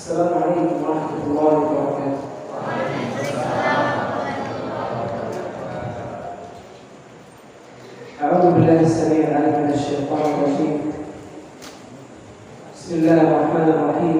السلام عليكم ورحمة الله وبركاته. أعوذ بالله السميع العليم من الشيطان الرجيم. بسم الله الرحمن الرحيم.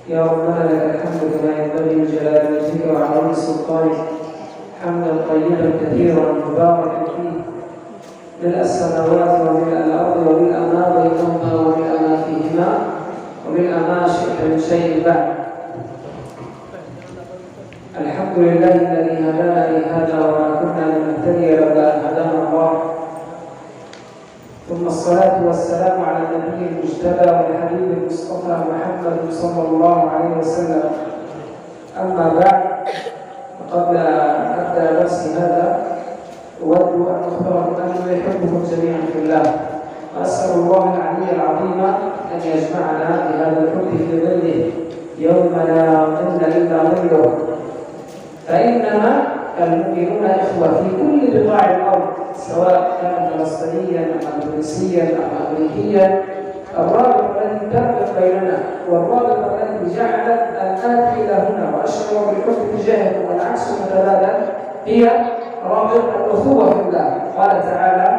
يا ربنا لك الحمد كما ينبغي لجلال وجهك وعظيم سلطانك، حمدا طيبا كثيرا مباركا فيه، ملء السماوات وملء الأرض وملء ما بينهما وملء ما فيهما وملء ما شئت من شيء بعد. الحمد لله الذي هدانا لهذا وما كنا لنهتدي لولا أن هدانا الله، ثم الصلاة والسلام على النبي المجتبى والحبيب المصطفى محمد صلى الله عليه وسلم. أما بعد، قبل أن أبدأ درسي هذا أود أن أخبركم أني أحبكم جميعا في الله، وأسأل الله العلي العظيم أن يجمعنا بهذا الحب في ظله يوم لا ظل إلا ظله. فإنما المؤمنون إخوة في كل بقاع الأرض، سواء كان فلسطينيا أم تونسيا أم أمريكيا. الرابط الذي تربط بيننا والرابط الذي جعلت أن آتي إلى هنا وأشعر بالحب تجاهكم والعكس متبادل هي رابط الأخوة في الله. قال تعالى: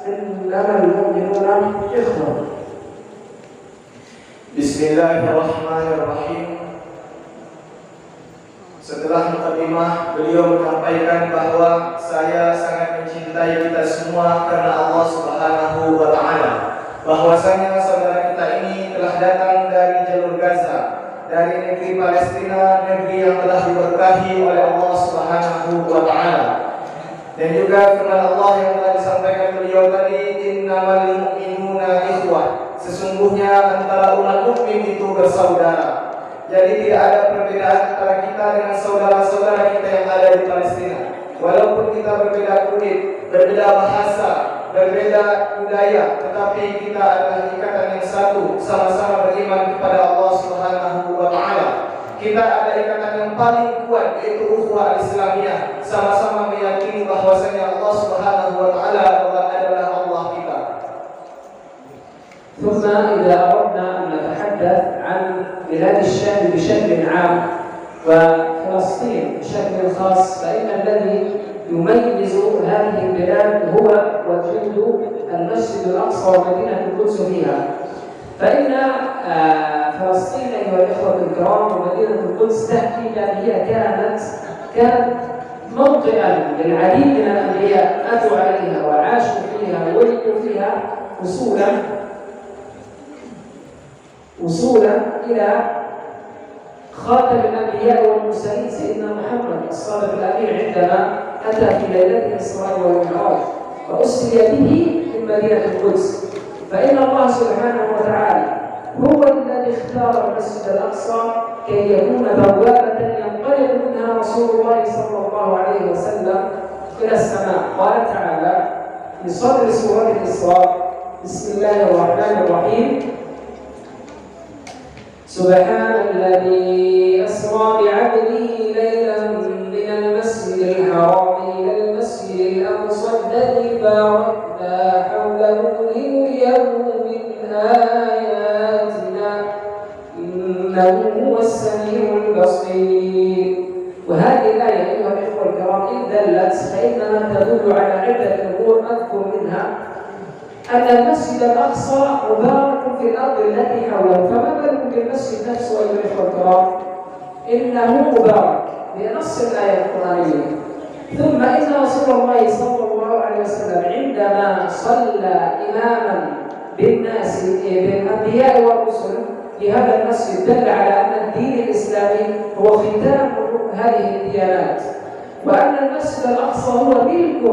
إنما المؤمنون إخوة. Bismillahirrahmanirrahim. Setelah mukadimah, beliau menyampaikan bahwa saya sangat mencintai kita semua karena Allah Subhanahu wa Ta'ala. Bahwasanya saudara kita ini telah datang dari jalur Gaza, dari negeri Palestina, negeri yang telah diberkahi oleh Allah Subhanahu wa Ta'ala. Dan juga firman Allah yang telah disampaikan beliau tadi, innamal mu'minuna ikhwah. Sesungguhnya antara umat mukmin itu bersaudara. Jadi tidak ada perbedaan antara kita dengan saudara-saudara kita yang ada di Palestina. Walaupun kita berbeda kulit, berbeda bahasa, berbeda budaya, tetapi kita adalah ikatan yang satu, sama-sama beriman kepada Allah Subhanahu wa Ta'ala. Kita ada ikatan yang paling kuat, yaitu ukhuwah Islamiyah, sama-sama meyakini bahwasanya Allah Subhanahu wa Ta'ala adalah Allah kita. ثم إذا أردنا أن نتحدث عن بلاد الشام بشكل عام وفلسطين بشكل خاص، فإن الذي يميز هذه البلاد هو وجود المسجد الأقصى ومدينة القدس فيها. فإن فلسطين أيها الإخوة الكرام ومدينة القدس تحكي أن هي كانت موطئا للعديد من الأنبياء أتوا عليها وعاشوا فيها وولدوا فيها وصولا إلى خاتم الأنبياء والمرسلين سيدنا محمد الصادق الأمين عندما أتى في ليلة الإسراء والمعراج وأسري به من مدينة القدس. فإن الله سبحانه وتعالى هو الذي اختار المسجد الأقصى كي يكون بوابة ينقلب منها رسول الله صلى الله عليه وسلم إلى السماء. قال تعالى في صدر سورة الإسراء: بسم الله الرحمن الرحيم. سبحان الذي أسرى بعبده ليلا من المسجد الحرام إلى المسجد الأقصى الذي باركنا حوله لنريه من آياتنا إنه هو السميع البصير. وهذه الآية أيها الإخوة الكرام إن دلت فإنها تدل على عدة أمور أذكر منها أن المسجد الأقصى مبارك في الأرض التي حوله. فما بالكم بالمسجد نفسه أيها الإخوة الكرام؟ إنه مبارك بنص الآية القرآنية. ثم إن رسول الله صلى الله عليه وسلم عندما صلى إماما بالناس بالأنبياء والرسل في هذا المسجد دل على أن الدين الإسلامي هو ختام هذه الديانات، وأن المسجد الأقصى هو ملك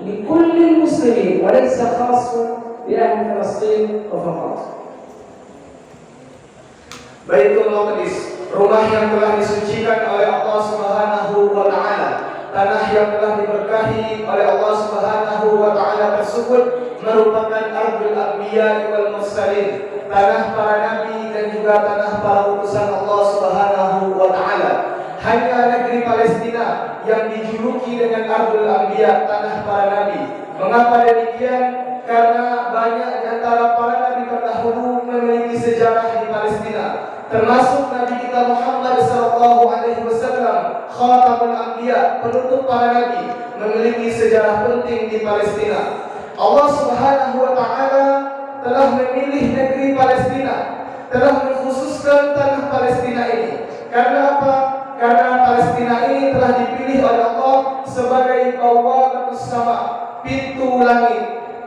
لكل المسلمين وليس خاص بأهل فلسطين فقط. Baitul Maqdis, rumah yang telah disucikan oleh Allah Subhanahu wa Ta'ala, tanah yang telah diberkahi oleh Allah Subhanahu wa Ta'ala tersebut merupakan ardul anbiya wal mursalin, tanah para nabi dan juga tanah para utusan Allah Subhanahu wa Ta'ala. Hanya negeri Palestina yang dijuluki dengan ardul anbiya, tanah para nabi. Mengapa demikian? Karena banyak di antara para nabi terdahulu memiliki sejarah di Palestina. termasuk Nabi kita Muhammad sallallahu alaihi wasallam, khatamul anbiya, penutup para nabi, memiliki sejarah penting di Palestina. Allah Subhanahu wa taala telah memilih negeri Palestina, telah mengkhususkan tanah Palestina ini. Karena apa? Karena Palestina ini telah dipilih oleh Allah sebagai bawaqatus sama, pintu langit.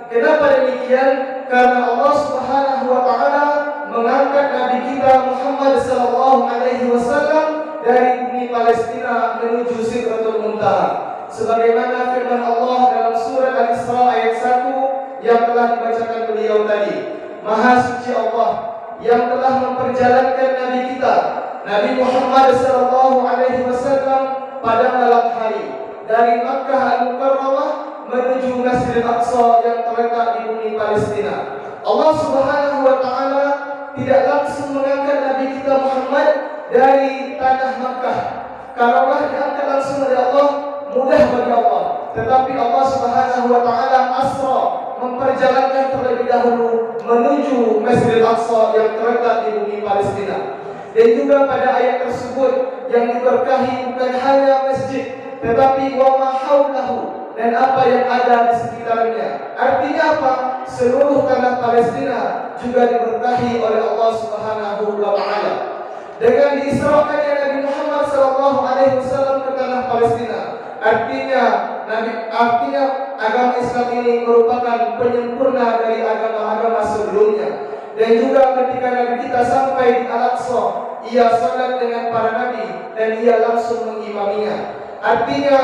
Kenapa demikian? Karena Allah Subhanahu wa taala mengangkat Nabi kita Muhammad sallallahu alaihi wasallam dari bumi Palestina menuju Sidratul Muntaha. Sebagaimana firman Allah dalam surat Al-Isra ayat 1 yang telah dibacakan beliau tadi. Maha suci Allah yang telah memperjalankan Nabi kita Nabi Muhammad sallallahu alaihi wasallam pada malam hari dari Makkah Al-Mukarramah menuju Masjidil Aqsa yang terletak di bumi Palestina. Allah Subhanahu wa taala tidak langsung mengangkat Nabi kita Muhammad dari tanah Makkah. Kalaulah diangkat langsung oleh Allah, mudah bagi Allah. Tetapi Allah Subhanahu wa taala asra, memperjalankan terlebih dahulu menuju Masjidil Aqsa yang terletak di bumi Palestina. Dan juga pada ayat tersebut yang diberkahi bukan hanya masjid, tetapi wa ma haulahu, dan apa yang ada di sekitarnya. Artinya apa? Seluruh tanah Palestina juga diberkahi oleh Allah Subhanahu wa taala. Dengan diisrakannya Nabi Muhammad sallallahu alaihi wasallam ke tanah Palestina, artinya agama Islam ini merupakan penyempurna dari agama-agama sebelumnya. Dan juga ketika Nabi kita sampai di Al-Aqsa, ia salat dengan para nabi dan ia langsung mengimaminya. Artinya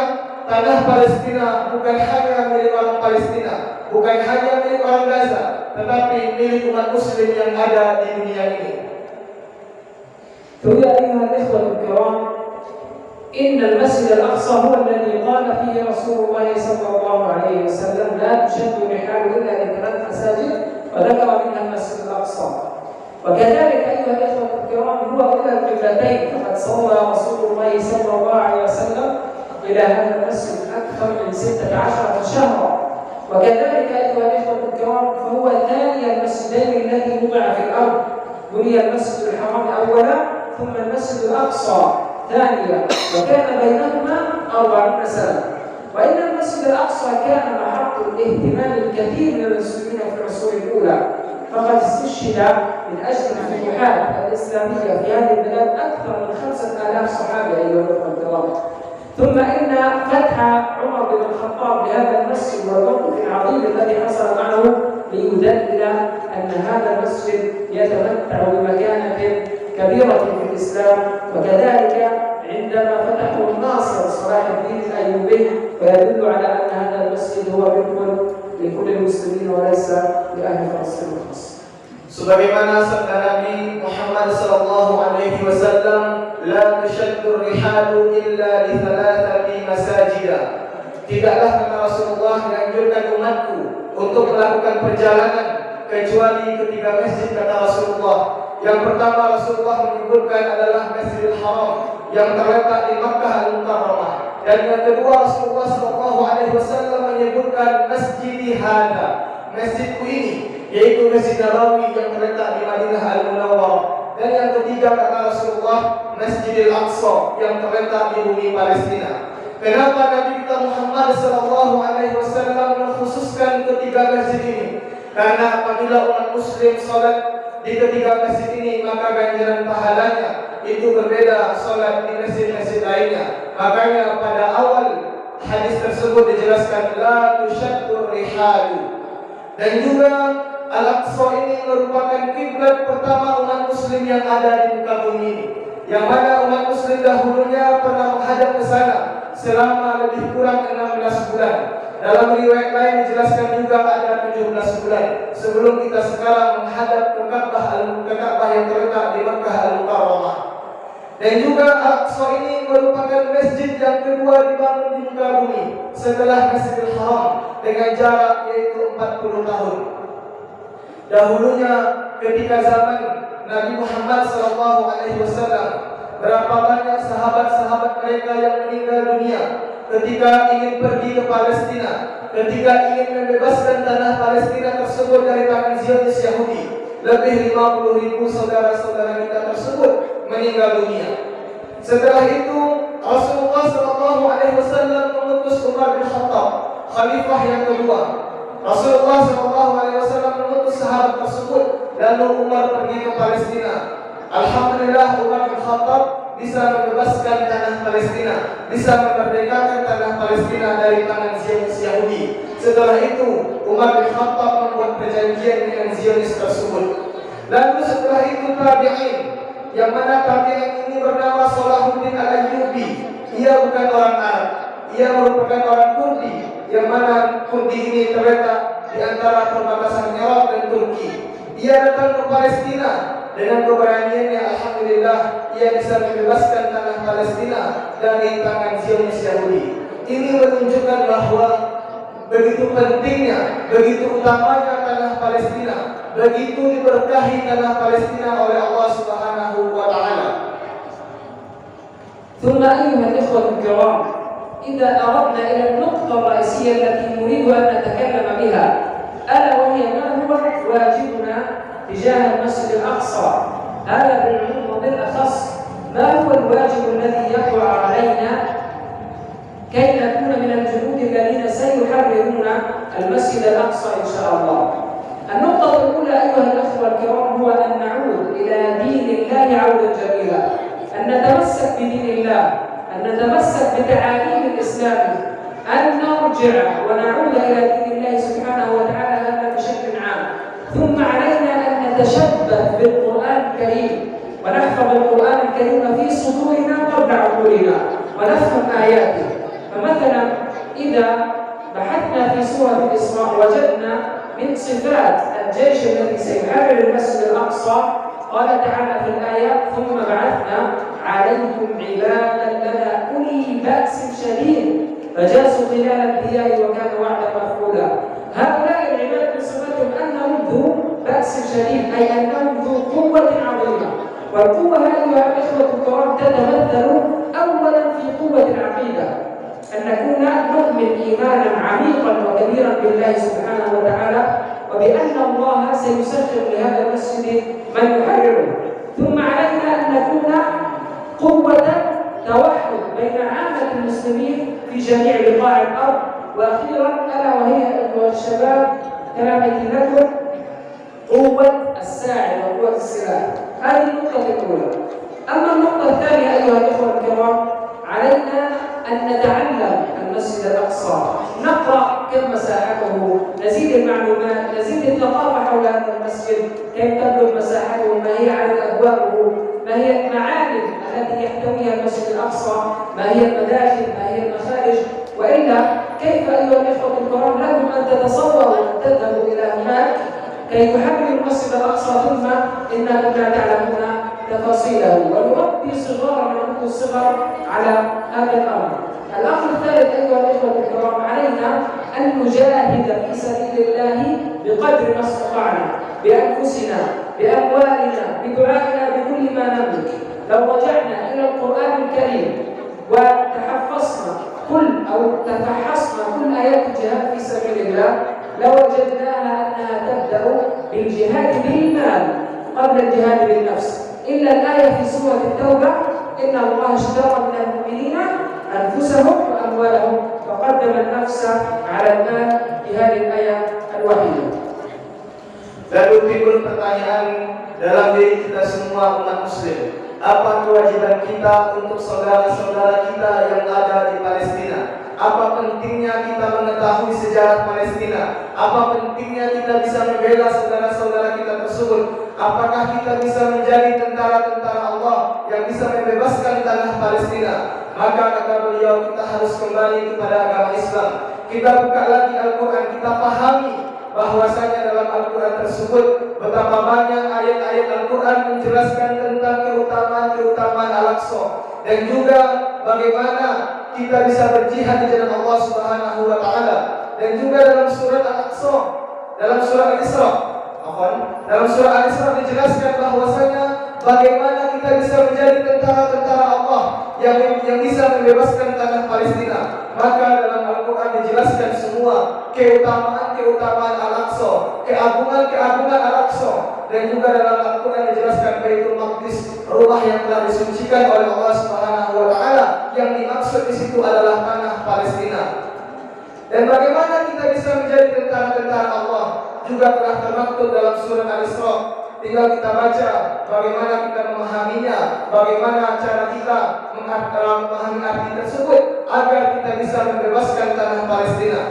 tanah Palestina bukan hanya milik orang Palestina, bukan hanya milik orang Gaza, tetapi milik umat Muslim yang ada di dunia ini. فيا أيها الإخوة الكرام، إن المسجد الأقصى هو الذي قال فيه رسول الله صلى الله عليه وسلم: لا تشد رحال إلا لثلاث مساجد، وذكر منها المسجد الأقصى. وكذلك أيها الإخوة الكرام هو إلى القبلتين، فقد صلى رسول الله صلى الله عليه وسلم إلى هذا المسجد أكثر من 16 شهرا. وكذلك أيها الإخوة الكرام فهو ثاني المسجدين الذي وضع في الأرض. بني المسجد الحرام أولا ثم المسجد الأقصى ثانيا، وكان بينهما 40 سنة. وإن المسجد الأقصى كان محط الاهتمام الكثير من المسلمين في العصور الأولى، فقد استشهد من أجل الفتوحات الإسلامية في هذه البلاد أكثر من 5000 صحابي أيها الأخوة الكرام. ثم إن فتح عمر بن الخطاب لهذا المسجد والموقف العظيم الذي حصل معه ليدلل أن هذا المسجد يتمتع بمكانة كبيرة في الإسلام. وكذلك عندما فتحوا الناصر صلاح الدين الأيوبي، فيدل على أن هذا المسجد هو لكل المسلمين وليس لأهل فلسطين الخاص. Sebagaimana sabda Nabi Muhammad sallallahu alaihi wasallam, la tushaddu rihalu illa li thalathati masajida. Tidaklah kata Rasulullah menganjurkan umatku untuk melakukan perjalanan kecuali ketiga masjid, kata Rasulullah. Yang pertama Rasulullah menyebutkan adalah Masjidil Haram yang terletak di Makkah Al-Mukarramah. Dan yang kedua Rasulullah sallallahu alaihi wasallam menyebutkan Masjidi Hada, masjidku ini, yaitu Masjid Nabawi yang terletak di Madinah Al-Munawwarah. Dan yang ketiga kata Rasulullah Masjidil Aqsa yang terletak di bumi Palestina. Kenapa Nabi kita Muhammad sallallahu alaihi wasallam mengkhususkan ketiga masjid ini? Karena apabila umat Muslim salat di ketiga masjid ini, maka ganjaran pahalanya itu berbeda salat di masjid-masjid lainnya. Makanya pada awal hadis tersebut dijelaskan la tushaddu rihalu. Dan juga Al-Aqsa ini merupakan kiblat pertama umat Muslim yang ada di muka bumi ini, yang mana umat Muslim dahulunya pernah menghadap ke sana selama lebih kurang 16 bulan. Dalam riwayat lain dijelaskan juga ada 17 bulan sebelum kita sekarang menghadap ke Ka'bah yang terletak di Makkah Al-Mukarramah. Dan juga Al-Aqsa ini merupakan masjid yang kedua dibangun di muka bumi setelah Masjidil Haram dengan jarak yaitu 40 tahun. Dahulunya ketika zaman Nabi Muhammad SAW, berapa banyak sahabat-sahabat mereka yang meninggal dunia ketika ingin pergi ke Palestina, ketika ingin membebaskan tanah Palestina tersebut dari tangan Zionis Yahudi. lebih 50.000 saudara-saudara kita tersebut meninggal dunia. Setelah itu Rasulullah SAW mengutus Umar bin Khattab, khalifah yang kedua. Rasulullah SAW mengutus sahabat tersebut, lalu Umar pergi ke Palestina. Alhamdulillah Umar bin Khattab bisa membebaskan tanah Palestina, bisa memerdekakan tanah Palestina dari tangan Zionis Yahudi. Setelah itu Umar bin Khattab membuat perjanjian dengan Zionis tersebut. Lalu setelah itu tabi'in, yang mana tabi'in ini bernama Salahuddin Al-Ayyubi. Ia bukan orang Arab, ia merupakan orang Kurdi, yang mana Kurdi ini terletak di antara perbatasan Irak dan Turki. Ia datang ke Palestina. Dengan keberaniannya, alhamdulillah, ia bisa membebaskan tanah Palestina dari tangan Zionis Yahudi. Ini menunjukkan bahwa begitu pentingnya, begitu utamanya tanah Palestina, begitu diberkahi tanah Palestina oleh Allah Subhanahu wa taala. ثم أيها الإخوة الكرام، إذا أردنا إلى النقطة الرئيسية التي نريد أن نتكلم بها، ألا وهي ما هو واجبنا تجاه المسجد الأقصى. هذا بالعموم وبالأخص ما هو الواجب الذي يقع علينا كي نكون من الجنود الذين سيحررون المسجد الأقصى إن شاء الله. النقطة الأولى أيها الأخوة الكرام هو أن نعود إلى دين الله عودا جميلا، أن نتمسك بدين الله، أن نتمسك بتعاليم الإسلام، أن نرجع ونعود إلى دين الله سبحانه وتعالى، هذا بشكل عام. ثم علينا أن نتشبث بالقرآن الكريم ونحفظ القرآن الكريم في صدورنا قبل عقولنا ونفهم آياته. فمثلا إذا بحثنا في سورة الإسراء وجدنا من صفات الجيش الذي سيحرر المسجد الأقصى قال تعالى في الآية: ثم بعثنا عليكم عبادا لنا أولي بأس شديد فجاسوا خلال الديار وكان وعدا مفعولا. هؤلاء العباد من صفاتهم أنهم ذو بأس شديد، أي أنهم ذو قوة عظيمة. والقوة أيها الإخوة الكرام تتمثل أولا في قوة العقيدة، أن نكون نؤمن إيمانا عميقا وكبيرا بالله سبحانه وتعالى، وبأن الله سيسخر لهذا المسجد من يحرره. ثم علينا أن نكون قوة توحد بين عامة المسلمين في جميع بقاع الأرض. وأخيرا ألا وهي أيها الشباب كلامتي لكم قوة الساعد وقوة السلاح. هذه النقطة الأولى. أما النقطة الثانية أيها الإخوة الكرام، علينا أن نتعلم المسجد الأقصى، نقرأ كم مساحته، نزيد المعلومات، نزيد الثقافة حول هذا المسجد، كيف تبلغ مساحته، ما هي عدد أبوابه، ما هي المعالم التي يحتويها المسجد الأقصى، ما هي المداخل، ما هي المخارج. وإلا كيف أيها الإخوة الكرام لكم أن تتصوروا أن تذهبوا إلى هناك كي تحرروا المسجد الأقصى ثم إنكم لا تعلمون تفاصيله، ونربي صغارنا منذ الصغر على هذا الأمر. الأمر الثالث أيها الإخوة الكرام، علينا أن نجاهد في سبيل الله بقدر ما استطعنا، بأنفسنا، بأموالنا، بدعائنا، بكل ما نملك. لو رجعنا إلى القرآن الكريم وتفحصنا كل آيات الجهاد في سبيل الله لوجدناها أنها تبدأ بالجهاد بالمال قبل الجهاد بالنفس، إلا الآية في سورة التوبة: إن الله اشترى من المؤمنين أنفسهم وأموالهم وقدم النفس على المال في هذه الآية الوحيدة. Lalu timbul pertanyaan dalam diri kita semua umat muslim, apa kewajiban kita untuk saudara-saudara kita yang ada di Palestina? Apa pentingnya kita mengetahui sejarah Palestina? Apa pentingnya kita bisa membela saudara-saudara kita tersebut? Apakah kita bisa menjadi tentara-tentara Allah yang bisa membebaskan tanah Palestina? Maka kata beliau, kita harus kembali kepada agama Islam. Kita buka lagi Al-Quran, kita pahami bahwasanya dalam Al-Quran tersebut betapa banyak ayat-ayat Al-Quran menjelaskan tentang keutamaan Al-Aqsa, dan juga bagaimana kita bisa berjihad di jalan Allah Subhanahu wa taala. Dan juga dalam surat Al-Aqsa, dalam surah Al-Isra, dalam surah Al-Isra dijelaskan bahwasanya bagaimana kita bisa menjadi tentara-tentara Allah yang bisa membebaskan tanah Palestina. Maka dalam Al-Quran dijelaskan semua keutamaan Al-Aqsa Al-Aqsa, keagungan Al-Aqsa. Dan juga dalam Al-Quran dijelaskan Baitul Maqdis, rumah yang telah disucikan oleh Allah Subhanahu wa taala, yang dimaksud di situ adalah tanah Palestina. Dan bagaimana kita bisa menjadi tentara-tentara Allah juga telah termaktub dalam surat Al-Isra. Tinggal kita baca bagaimana kita memahaminya, bagaimana cara kita memahami arti tersebut agar kita bisa membebaskan tanah Palestina.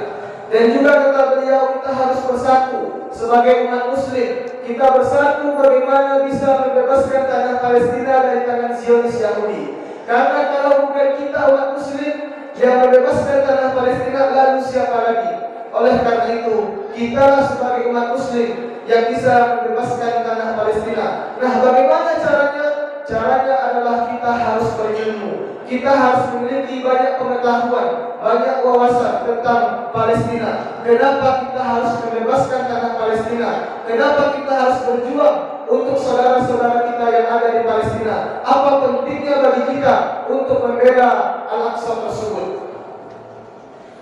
Dan juga kata beliau, kita harus bersatu sebagai umat muslim. Kita bersatu bagaimana bisa membebaskan tanah Palestina dari tangan Zionis Yahudi. Karena kalau bukan kita umat muslim yang membebaskan tanah Palestina, lalu siapa lagi? Oleh karena itu, kita sebagai umat muslim yang bisa membebaskan tanah Palestina. Nah, bagaimana caranya? Caranya adalah kita harus berilmu. Kita harus memiliki banyak pengetahuan, banyak wawasan tentang Palestina. Kenapa kita harus membebaskan tanah Palestina? Kenapa kita harus berjuang untuk saudara-saudara kita yang ada di Palestina? Apa pentingnya bagi kita untuk membela Al-Aqsa tersebut?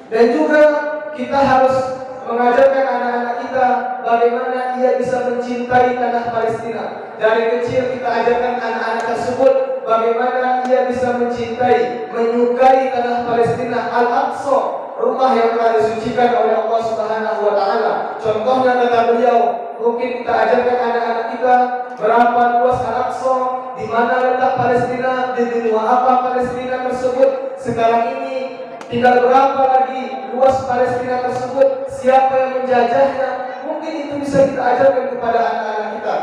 Dan juga kita harus mengajarkan anak-anak kita bagaimana ia bisa mencintai tanah Palestina. Dari kecil kita ajarkan anak-anak tersebut bagaimana ia bisa mencintai, menyukai tanah Palestina, Al-Aqsa, rumah yang telah disucikan oleh Allah Subhanahu wa taala. Contohnya kata beliau, mungkin kita ajarkan anak-anak kita berapa luas Al-Aqsa, di mana letak Palestina, di benua apa Palestina tersebut. Sekarang ini tinggal berapa lagi luas Palestina tersebut, siapa yang menjajahnya. Mungkin itu bisa kita ajarkan kepada anak-anak kita.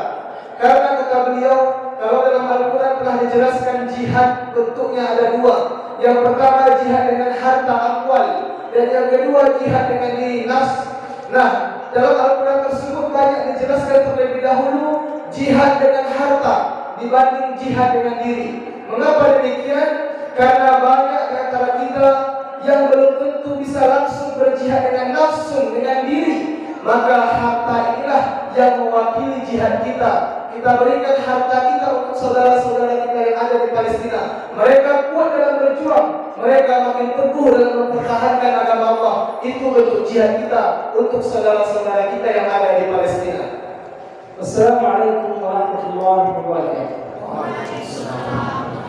Karena kata beliau, kalau dalam Al-Quran telah dijelaskan jihad bentuknya ada dua. Yang pertama jihad dengan harta amwal, dan yang kedua jihad dengan diri nafs. Nah, dalam Al-Quran tersebut banyak dijelaskan terlebih dahulu jihad dengan harta dibanding jihad dengan diri. Mengapa demikian? Karena banyak di antara kita yang belum tentu bisa langsung berjihad dengan nafsu, dengan diri. Maka harta inilah yang mewakili jihad kita. Kita berikan harta kita untuk saudara-saudara kita yang ada di Palestina. Mereka kuat dalam berjuang, mereka makin teguh dalam mempertahankan agama Allah. Itu bentuk jihad kita untuk saudara-saudara kita yang ada di Palestina. Wassalamualaikum warahmatullahi wabarakatuh. Waalaikumsalam.